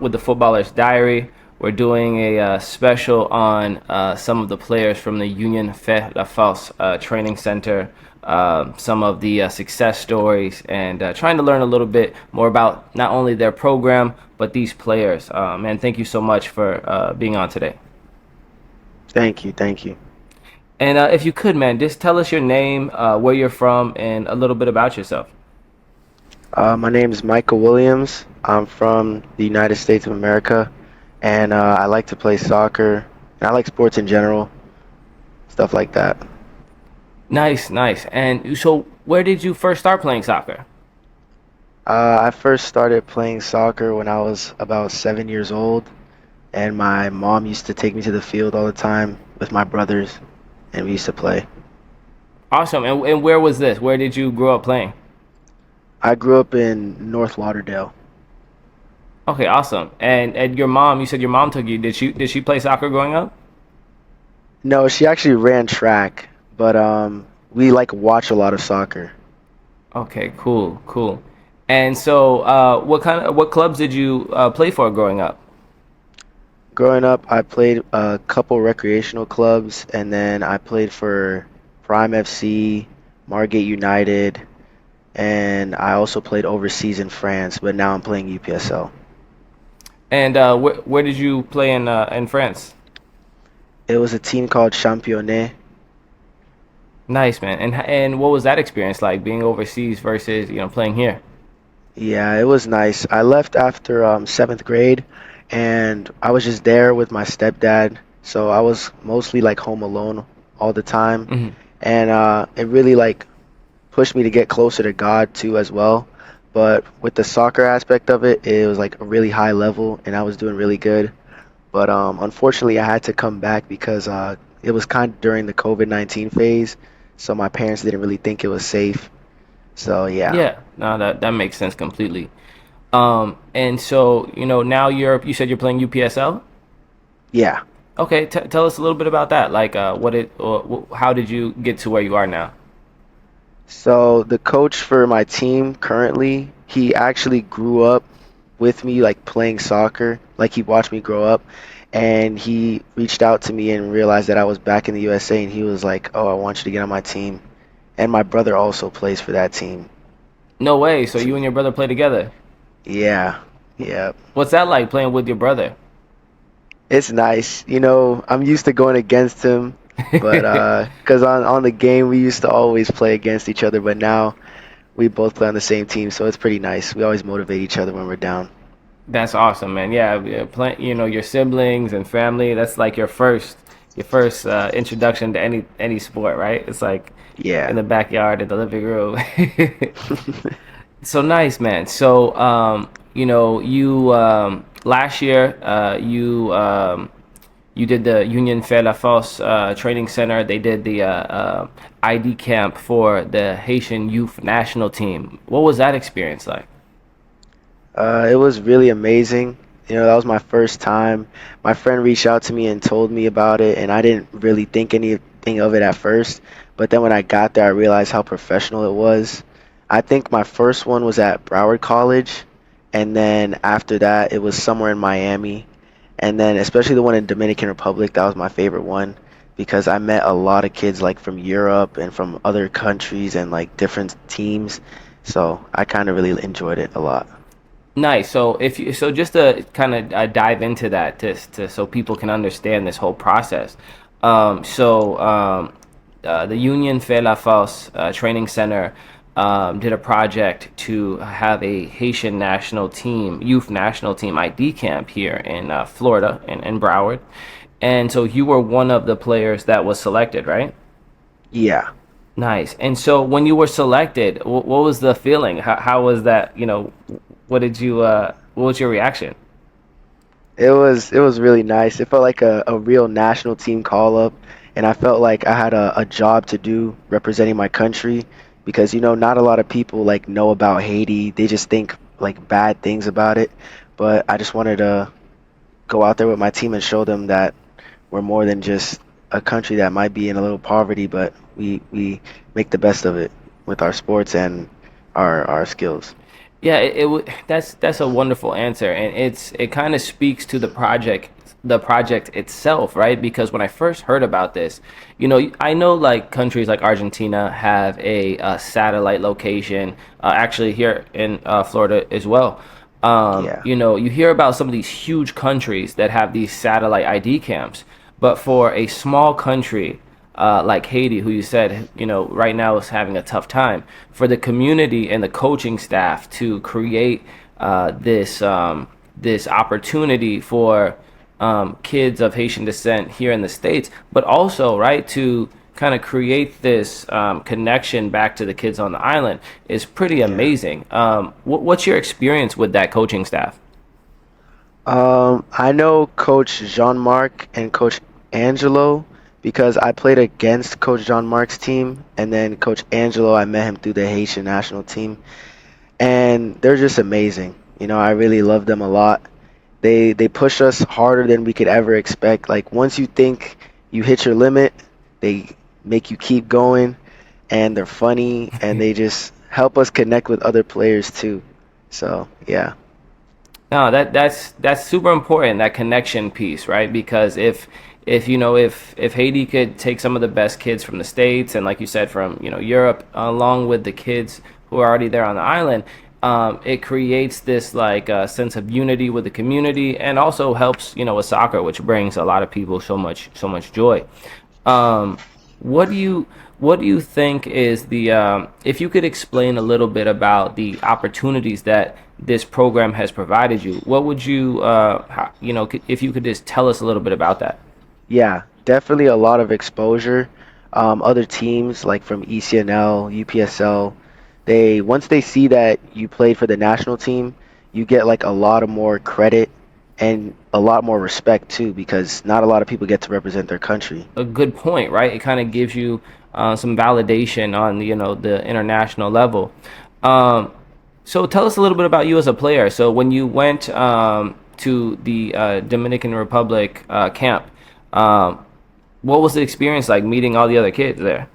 with the Footballer's Diary. We're doing a special on some of the players from the Union Fait Training Center, some of the success stories, and trying to learn a little bit more about not only their program but these players. Man, thank you so much for being on today. Thank you, thank you. And if you could, man, just tell us your name, where you're from, and a little bit about yourself. My name is Micah Williams. I'm from the United States of America, and I like to play soccer. And I like sports in general, stuff like that. Nice, nice. And so, where did you first start playing soccer? I first started playing soccer when I was about 7 years old, and my mom used to take me to the field all the time with my brothers, and we used to play. Awesome. And where was this? Where did you grow up playing? I grew up in North Lauderdale. Okay, awesome. And your mom, you said your mom took you. Did she play soccer growing up? No, she actually ran track, but we like watch a lot of soccer. Okay, cool, cool. And so, what clubs did you play for growing up? Growing up, I played a couple recreational clubs, and then I played for Prime FC, Margate United, and I also played overseas in France, but now I'm playing UPSL. And where did you play in France? It was a team called Championnet. Nice, man. And what was that experience like being overseas versus playing here? Yeah, it was nice. I left after seventh grade, and I was just there with my stepdad, so I was mostly like home alone all the time, Hmm. and it really like pushed me to get closer to God too as well. But with the soccer aspect of it, it was like a really high level, and I was doing really good. But unfortunately, I had to come back because it was kind of during the COVID-19 phase, so my parents didn't really think it was safe. So yeah, Yeah, no, that makes sense completely. And so now you said you're playing UPSL. yeah. Okay, tell us a little bit about that. Like, how did you get to where you are now? So the coach for my team currently, he actually grew up with me, like playing soccer. Like he watched me grow up, and he reached out to me and realized that I was back in the USA, and he was like, "Oh, I want you to get on my team." And my brother also plays for that team. No way. So So you and your brother play together. yeah, yeah. What's that like playing with your brother? It's nice. I'm used to going against him, but because on the game we used to always play against each other, but now we both play on the same team, so it's pretty nice. We always motivate each other when we're down. That's awesome, man. Yeah, yeah, your siblings and family. That's like your first introduction to any sport, right? It's like in Yeah. the backyard, in the living room. So nice, man. So, you last year, you did the Union Fait La Fosse training center. They did the ID camp for the Haitian youth national team. What was that experience like? It was really amazing. That was my first time. My friend reached out to me and told me about it, and I didn't really think anything of it at first. But then when I got there, I realized how professional it was. I think my first one was at Broward College, and then after that, it was somewhere in Miami. And then, especially the one in Dominican Republic, that was my favorite one because I met a lot of kids like from Europe and from other countries and like different teams. So I kind of really enjoyed it a lot. Nice. So just to kind of dive into that, so people can understand this whole process. The Union Fait La Fosse Training Center did a project to have a Haitian national team, youth national team ID camp here in Florida, in Broward. And so you were one of the players that was selected, right? Yeah. Nice. And so when you were selected, what was the feeling? How was that? What was your reaction? It was really nice. It felt like a real national team call up, and I felt like I had a job to do representing my country because not a lot of people like know about Haiti. They just think like bad things about it. But I just wanted to go out there with my team and show them that we're more than just a country that might be in a little poverty, but we make the best of it with our sports and our skills. Yeah, that's a wonderful answer, and it kind of speaks to the project itself, right? Because when I first heard about this, I know like countries like Argentina have a satellite location, actually here in Florida as well. Yeah. You hear about some of these huge countries that have these satellite ID camps, but for a small country like Haiti, who you said, right now is having a tough time, for the community and the coaching staff to create this opportunity for kids of Haitian descent here in the States, but also, right, to kind of create this connection back to the kids on the island is pretty Yeah. amazing. What's your experience with that coaching staff? I know Coach Jean-Marc and Coach Angelo because I played against Coach Jean-Marc's team, and then Coach Angelo, I met him through the Haitian national team, and they're just amazing. I really love them a lot. They push us harder than we could ever expect. Like once you think you hit your limit, they make you keep going, and they're funny, and they just help us connect with other players too. So, yeah. No, that's super important, that connection piece, right? Because if Haiti could take some of the best kids from the States and like you said from, Europe along with the kids who are already there on the island, it creates this like sense of unity with the community and also helps, with soccer, which brings a lot of people so much joy. Um, what do you what do you think is the if you could explain a little bit about the opportunities that this program has provided you? What would you if you could just tell us a little bit about that? Yeah, definitely a lot of exposure. Other teams like from ECNL, UPSL, they once they see that you played for the national team, you get like a lot of more credit and a lot more respect too, because not a lot of people get to represent their country. A good point, right? It kind of gives you some validation on the international level. Um, so tell us a little bit about you as a player. So when you went to the Dominican Republic camp, um, what was the experience like meeting all the other kids there?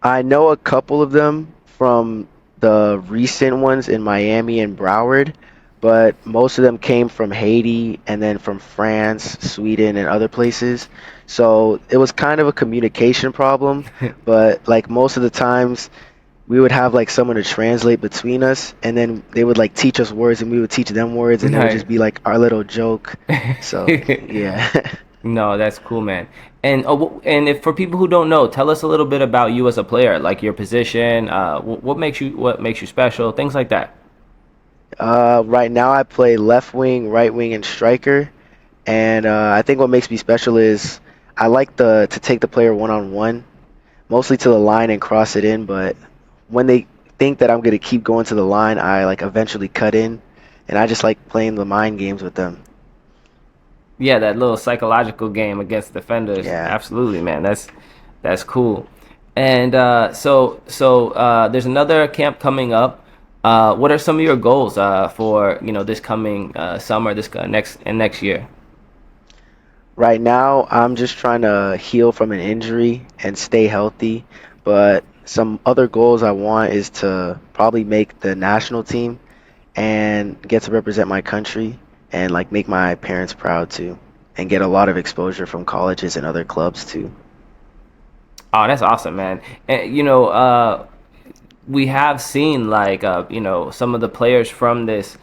I know a couple of them from the recent ones in Miami and Broward, but most of them came from Haiti and then from France, Sweden, and other places. So it was kind of a communication problem, but like most of the times we would have like someone to translate between us, and then they would like teach us words and we would teach them words, and it would Nice. just be like our little joke. So, yeah. No, that's cool, man. And and if for people who don't know, tell us a little bit about you as a player, like your position, what makes you special, things like that. Right now I play left wing, right wing, and striker. And I think what makes me special is I like the to take the player one on one, mostly to the line and cross it in. But when they think that I'm gonna keep going to the line, I like eventually cut in, and I just like playing the mind games with them. Yeah, that little psychological game against defenders. Yeah. Absolutely, man. That's cool. And there's another camp coming up. What are some of your goals for this coming summer, this next year? Right now, I'm just trying to heal from an injury and stay healthy. But some other goals I want is to probably make the national team and get to represent my country and like make my parents proud too and get a lot of exposure from colleges and other clubs too. Oh, that's awesome, man. And we have seen like some of the players from this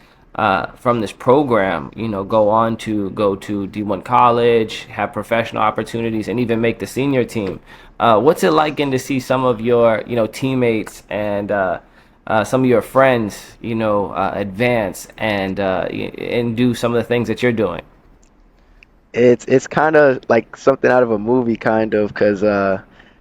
program go on to go to D1 college, have professional opportunities, and even make the senior team. What's it like getting to see some of your teammates and some of your friends advance and do some of the things that you're doing? It's kind of like something out of a movie kind of because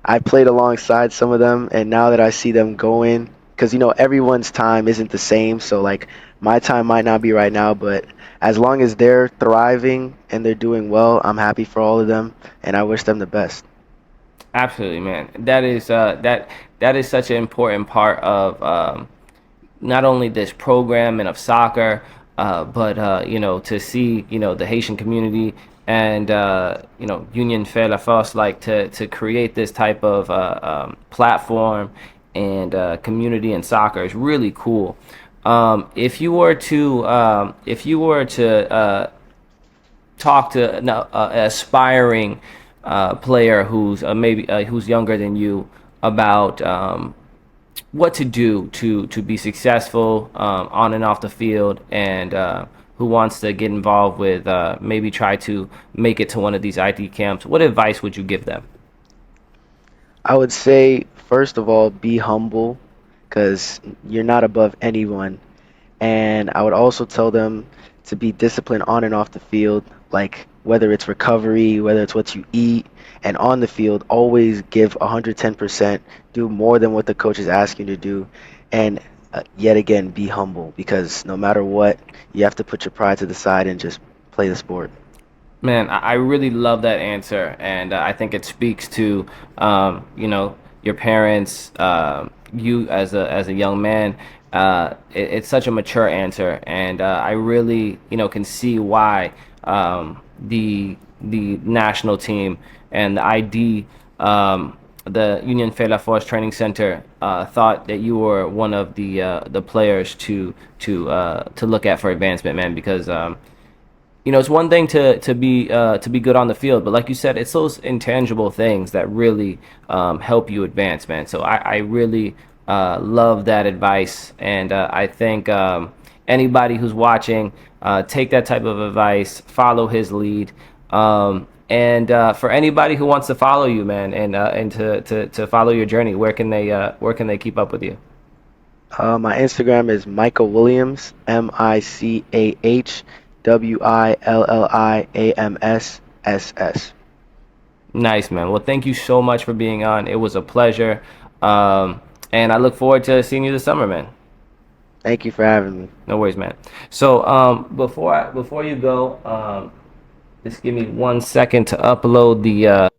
I played alongside some of them, and now that I see them going, because everyone's time isn't the same, so like my time might not be right now, but as long as they're thriving and they're doing well, I'm happy for all of them, and I wish them the best. Absolutely, man. That is such an important part of not only this program and of soccer, but to see the Haitian community and Union Fait like to create this type of platform and community in soccer is really cool. If you were to talk to an aspiring player who's maybe who's younger than you about what to do to be successful on and off the field, and who wants to get involved with maybe try to make it to one of these IT camps, what advice would you give them? I would say, first of all, be humble because you're not above anyone. And I would also tell them to be disciplined on and off the field, like whether it's recovery, whether it's what you eat, and on the field, always give 110%, do more than what the coach is asking you to do, and yet again, be humble because no matter what, you have to put your pride to the side and just play the sport. Man, I really love that answer, and I think it speaks to your parents, you as a young man. It's such a mature answer, and I really can see why the national team and the ID, the Union Fait La Force Training Center, thought that you were one of the players to look at for advancement, man, because. It's one thing to be good on the field, but like you said, it's those intangible things that really help you advance, man. So I really love that advice, and I think anybody who's watching, take that type of advice, follow his lead, and for anybody who wants to follow you, man, and to follow your journey, where can they keep up with you? My Instagram is Micah Williams, MicahWilliamSSS. Nice, man. Well, thank you so much for being on. It was a pleasure. And I look forward to seeing you this summer, man. Thank you for having me. No worries, man. So, before you go, just give me 1 second to upload the